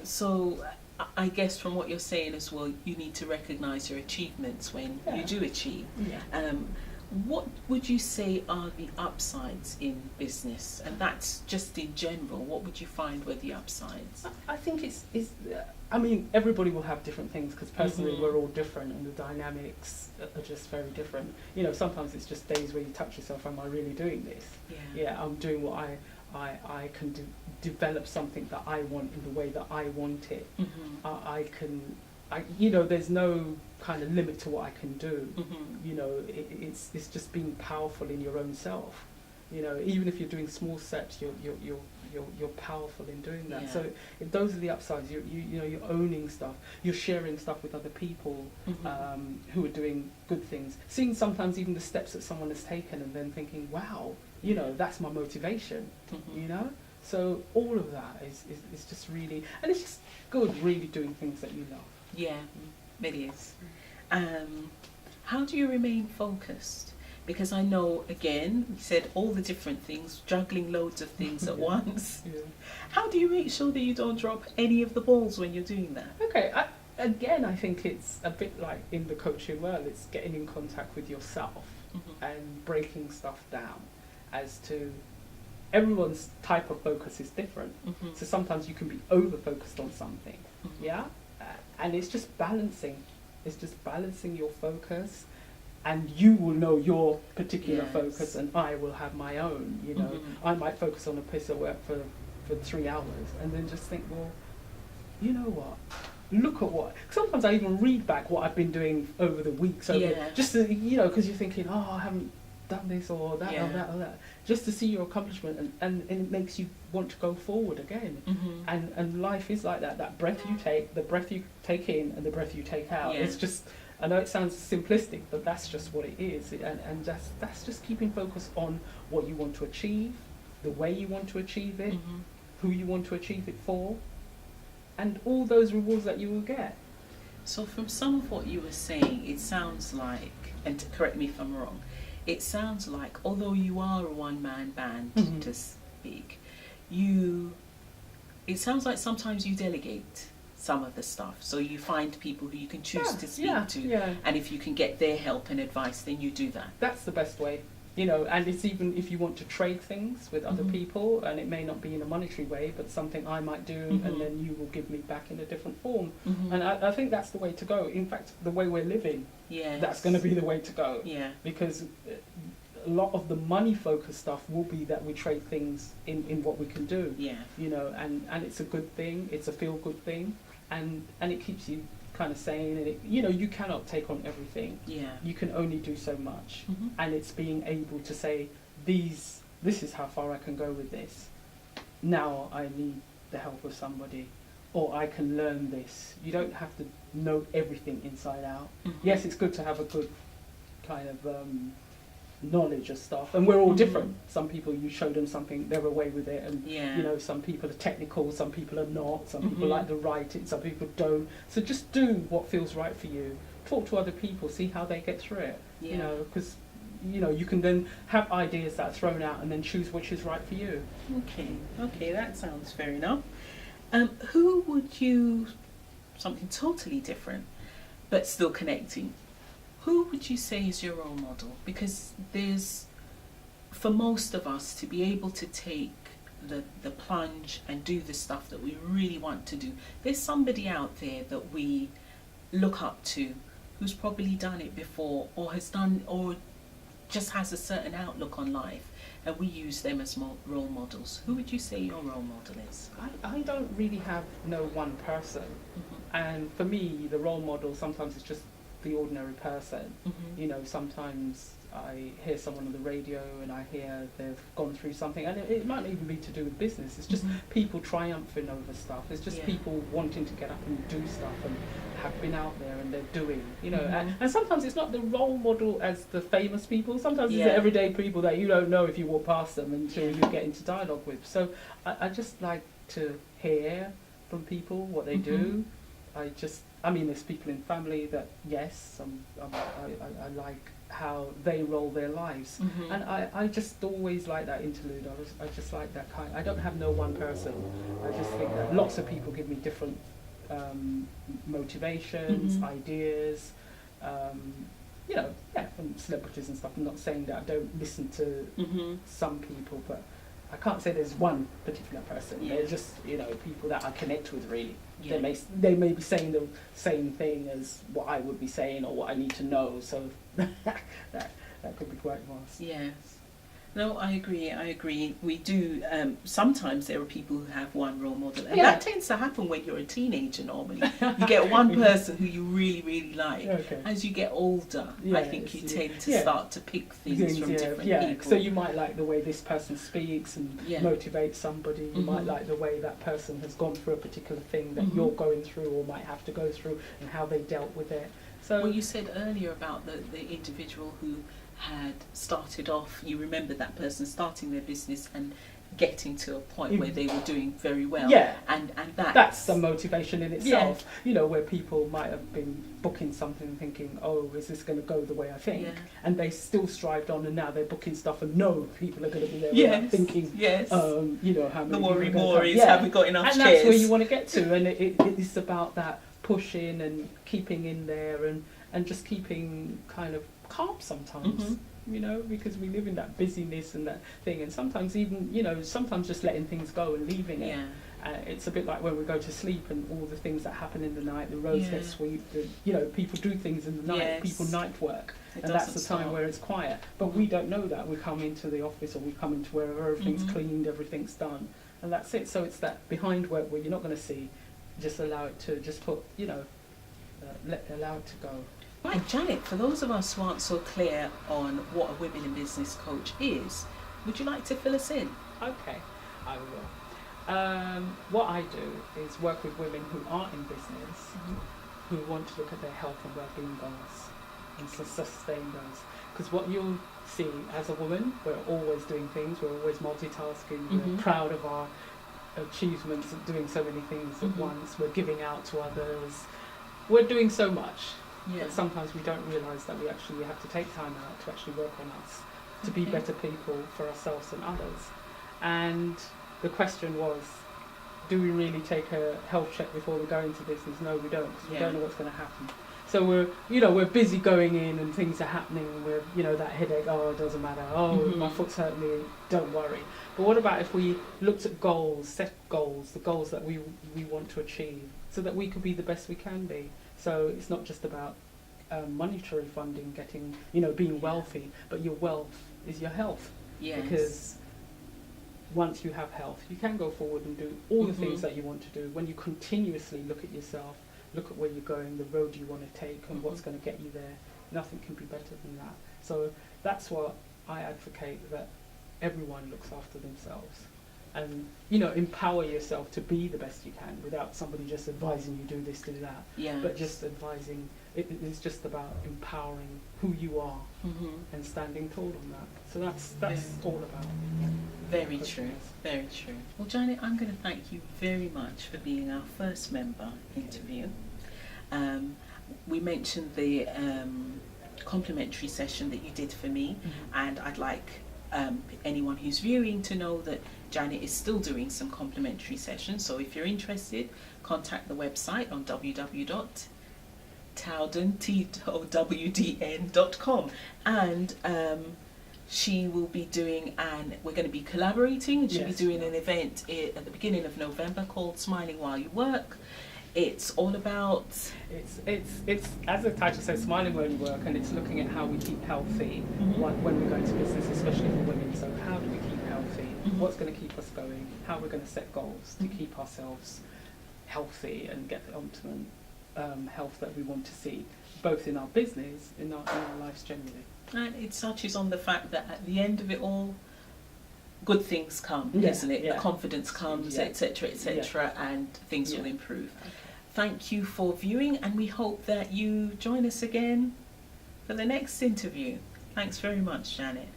So I guess from what you're saying as well, you need to recognise your achievements when you do achieve. Yeah. What would you say are the upsides in business? And that's just in general. What would you find were the upsides? I think I mean, everybody will have different things because personally we're all different and the dynamics are just very different. You know, sometimes it's just days where you touch yourself, am I really doing this? Yeah, I'm doing what I can develop something that I want in the way that I want it. You know, there's no kind of limit to what I can do. You know, it's just being powerful in your own self. You know, even if you're doing small steps, you're powerful in doing that. So if those are the upsides. You know, you're owning stuff, you're sharing stuff with other people who are doing good things. Seeing sometimes even the steps that someone has taken, and then thinking, wow, you know, that's my motivation. You know, so all of that is just really, and it's just good, really doing things that you love. Yeah, it is. How do you remain focused? Because I know, again, you said all the different things, juggling loads of things at once. How do you make sure that you don't drop any of the balls when you're doing that? Okay, I think it's a bit like in the coaching world, it's getting in contact with yourself and breaking stuff down as to everyone's type of focus is different. So sometimes you can be over-focused on something, and it's just balancing. It's just balancing your focus, and you will know your particular focus, and I will have my own. You know, I might focus on a piece of work for 3 hours, and then just think, well, you know what? Look at what. Sometimes I even read back what I've been doing over the weeks, just to, you know, because you're thinking, oh, I haven't done this or that or that or that, just to see your accomplishment, and it makes you want to go forward again. And life is like that. That breath you take, the breath you take in, and the breath you take out. It's just, I know it sounds simplistic, but that's just what it is. And that's just keeping focus on what you want to achieve, the way you want to achieve it, who you want to achieve it for, and all those rewards that you will get. So from some of what you were saying, it sounds like, and correct me if I'm wrong, it sounds like although you are a one-man band, to speak, it sounds like sometimes you delegate some of the stuff. So you find people who you can choose to speak to, and if you can get their help and advice, then you do that. That's the best way. You know, and it's even if you want to trade things with other people, and it may not be in a monetary way, but something I might do, and then you will give me back in a different form. And I think that's the way to go. In fact, the way we're living, that's going to be the way to go. Because a lot of the money-focused stuff will be that we trade things in what we can do. You know, and it's a good thing. It's a feel-good thing, and it keeps you kind of sane, and you know, you cannot take on everything. You can only do so much, and it's being able to say, this is how far I can go with this. Now I need the help of somebody, or I can learn this. You don't have to know everything inside out. Yes, it's good to have a good kind of knowledge of stuff, and we're all different. Some people, you show them something, they're away with it, and you know, some people are technical, some people are not, some people like to write it, some people don't. So just do what feels right for you. Talk to other people, see how they get through it. You know, because you know, you can then have ideas that are thrown out and then choose which is right for you. Okay, that sounds fair enough. Who would you, something totally different but still connecting, who would you say is your role model? Because there's, for most of us, to be able to take the plunge and do the stuff that we really want to do, there's somebody out there that we look up to who's probably done it before, or has done, or just has a certain outlook on life, and we use them as role models. Who would you say your role model is? I don't really have no one person. And for me, the role model sometimes is just the ordinary person. You know, sometimes I hear someone on the radio and I hear they've gone through something, and it might not even be to do with business. It's just people triumphing over stuff. It's just people wanting to get up and do stuff, and have been out there and they're doing, you know. And sometimes it's not the role model as the famous people. Sometimes it's the everyday people that you don't know if you walk past them until you get into dialogue with. So I just like to hear from people what they do. I just I mean, there's people in family that, yes, I like how they roll their lives. And I just always like that interlude. I just like that kind. I don't have no one person. I just think that lots of people give me different motivations, ideas, you know, from celebrities and stuff. I'm not saying that I don't listen to some people, but I can't say there's one particular person. Yeah. They're just, you know, people that I connect with, really. Yeah. They may be saying the same thing as what I would be saying or what I need to know, so that could be quite vast. Yes. No, I agree. We do, sometimes there are people who have one role model, and that tends to happen when you're a teenager normally. You get one person who you really, really like. Okay. As you get older, I think you tend to start to pick things from different people. So you might like the way this person speaks and motivates somebody. You might like the way that person has gone through a particular thing that you're going through or might have to go through, and how they dealt with it. So, well, you said earlier about the individual who had started off, you remember that person starting their business and getting to a point where they were doing very well. Yeah. And that's some motivation in itself. Yeah. You know, where people might have been booking something thinking, oh, is this going to go the way I think? Yeah. And they still strived on, and now they're booking stuff and know people are going to be there without thinking, you know, how many the worry people more is, have we got enough chairs? And that's where you want to get to, and it's about that pushing and keeping in there and just keeping kind of calm sometimes, you know, because we live in that busyness and that thing, and sometimes even, you know, sometimes just letting things go and leaving it. It's a bit like when we go to sleep and all the things that happen in the night, the roads get swept, you know, people do things in the night, people night work, and that's the time where it's quiet. But we don't know that. We come into the office or we come into wherever everything's cleaned, everything's done, and that's it. So it's that behind work where you're not going to see, just allow it to just put, you know, allow it to go. Right, Janet, for those of us who aren't so clear on what a women in business coach is, would you like to fill us in? Okay, I will. What I do is work with women who are in business, who want to look at their health and well-being goals and to sustain those. Because what you'll see as a woman, we're always doing things, we're always multitasking, we're proud of our achievements of doing so many things at once, we're giving out to others, we're doing so much. But sometimes we don't realise that we actually have to take time out to actually work on us, to be better people for ourselves and others. And the question was, do we really take a health check before we go into business? No, we don't, because we don't know what's going to happen. So we're busy going in and things are happening, and we're, you know, that headache, oh, it doesn't matter, oh, my foot's hurting me, don't worry. But what about if we looked at goals, set goals, the goals that we want to achieve, so that we could be the best we can be? So it's not just about monetary funding, getting, you know, being wealthy, but your wealth is your health. Yes. Because once you have health, you can go forward and do all the things that you want to do. When you continuously look at yourself, look at where you're going, the road you want to take, and what's going to get you there, nothing can be better than that. So that's what I advocate, that everyone looks after themselves. And, you know, empower yourself to be the best you can without somebody just advising you do this, do that. But just advising, it is just about empowering who you are and standing tall on that. So that's all about. Very true, very true. Well, Janet, I'm going to thank you very much for being our first member interview. We mentioned the complimentary session that you did for me, and I'd like anyone who's viewing to know that Janet is still doing some complimentary sessions, so if you're interested, contact the website on www.towdn.com, and she will be doing, and we're going to be collaborating, and she'll be doing an event at the beginning of November called Smiling While You Work. It's all about... It's as the title says, smiling while you work, and it's looking at how we keep healthy when we go into business, especially for women. So how do we keep healthy? What's going to keep us going? How we're going to set goals to keep ourselves healthy and get the ultimate health that we want to see, both in our business, in our lives generally. And it touches on the fact that at the end of it all, good things come, isn't it? The confidence comes, etc., etc., and things will improve. Thank you for viewing, and we hope that you join us again for the next interview. Thanks very much, Janet.